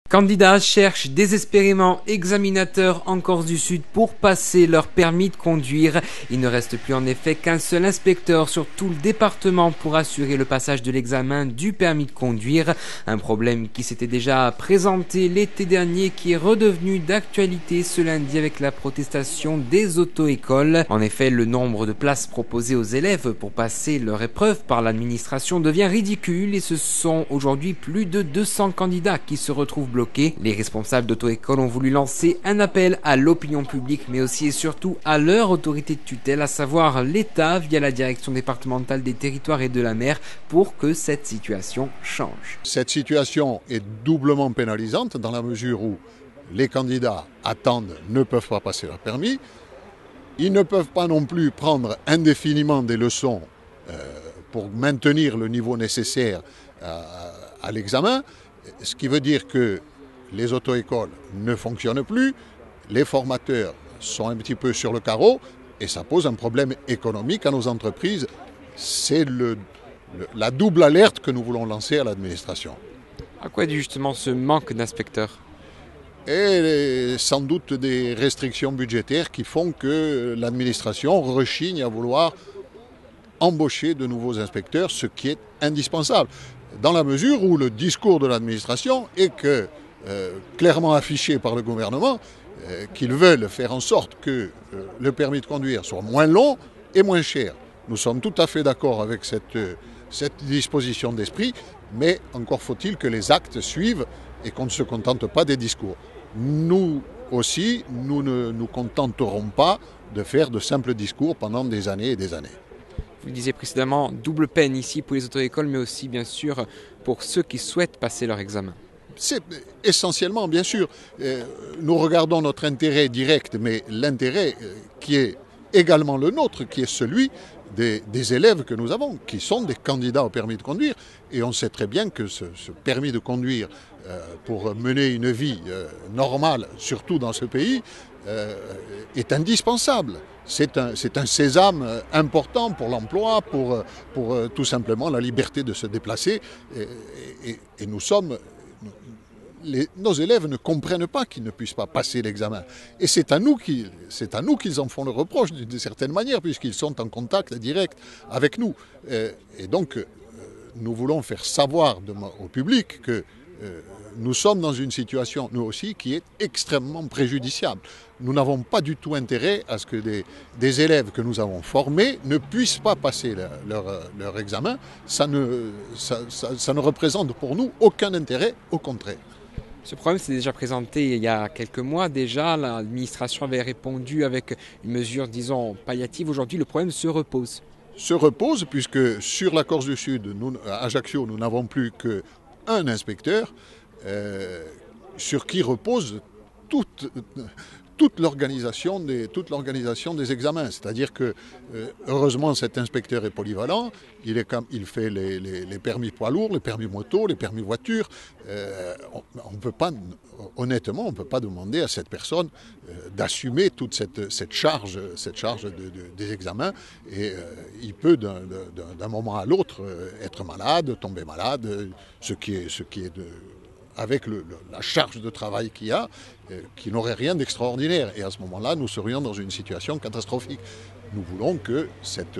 Candidats cherchent désespérément examinateurs en Corse du Sud pour passer leur permis de conduire. Il ne reste plus en effet qu'un seul inspecteur sur tout le département pour assurer le passage de l'examen du permis de conduire. Un problème qui s'était déjà présenté l'été dernier, qui est redevenu d'actualité ce lundi avec la protestation des auto-écoles. En effet, le nombre de places proposées aux élèves pour passer leur épreuve par l'administration devient ridicule et ce sont aujourd'hui plus de 200 candidats qui se retrouvent bloqués. Les responsables d'auto-école ont voulu lancer un appel à l'opinion publique, mais aussi et surtout à leur autorité de tutelle, à savoir l'État via la direction départementale des territoires et de la mer, pour que cette situation change. Cette situation est doublement pénalisante dans la mesure où les candidats attendent, ne peuvent pas passer leur permis. Ils ne peuvent pas non plus prendre indéfiniment des leçons pour maintenir le niveau nécessaire à l'examen. Ce qui veut dire que les auto-écoles ne fonctionnent plus, les formateurs sont un petit peu sur le carreau et ça pose un problème économique à nos entreprises. C'est la double alerte que nous voulons lancer à l'administration. À quoi est dû justement ce manque d'inspecteurs ? Et sans doute des restrictions budgétaires qui font que l'administration rechigne à vouloir embaucher de nouveaux inspecteurs, ce qui est indispensable. Dans la mesure où le discours de l'administration est que, clairement affiché par le gouvernement, qu'ils veulent faire en sorte que le permis de conduire soit moins long et moins cher. Nous sommes tout à fait d'accord avec cette disposition d'esprit, mais encore faut-il que les actes suivent et qu'on ne se contente pas des discours. Nous aussi, nous ne nous contenterons pas de faire de simples discours pendant des années et des années. Vous le disiez précédemment, double peine ici pour les auto-écoles, mais aussi bien sûr pour ceux qui souhaitent passer leur examen. C'est essentiellement, bien sûr, nous regardons notre intérêt direct, mais l'intérêt qui est également le nôtre, qui est celui des élèves que nous avons, qui sont des candidats au permis de conduire. Et on sait très bien que ce permis de conduire, pour mener une vie normale, surtout dans ce pays, est indispensable. C'est un sésame important pour l'emploi, pour tout simplement la liberté de se déplacer. Et nos élèves ne comprennent pas qu'ils ne puissent pas passer l'examen. Et c'est à nous qu'ils en font le reproche, d'une certaine manière, puisqu'ils sont en contact direct avec nous. Et donc, nous voulons faire savoir au public que nous sommes dans une situation, nous aussi, qui est extrêmement préjudiciable. Nous n'avons pas du tout intérêt à ce que des élèves que nous avons formés ne puissent pas passer leur examen. Ça ne représente pour nous aucun intérêt, au contraire. Ce problème s'est déjà présenté il y a quelques mois déjà. L'administration avait répondu avec une mesure, disons, palliative. Aujourd'hui, le problème se repose. Se repose puisque sur la Corse du Sud, à Ajaccio, nous n'avons plus qu'un inspecteur sur qui repose toute l'organisation des examens. C'est-à-dire que, heureusement, cet inspecteur est polyvalent. Il fait les permis poids lourds, les permis moto, les permis voiture. Honnêtement, on ne peut pas demander à cette personne d'assumer toute cette charge des examens. Et il peut, d'un moment à l'autre, être malade, tomber malade, ce qui est avec la charge de travail qu'il y a, qui n'aurait rien d'extraordinaire. Et à ce moment-là, nous serions dans une situation catastrophique. Nous voulons que cette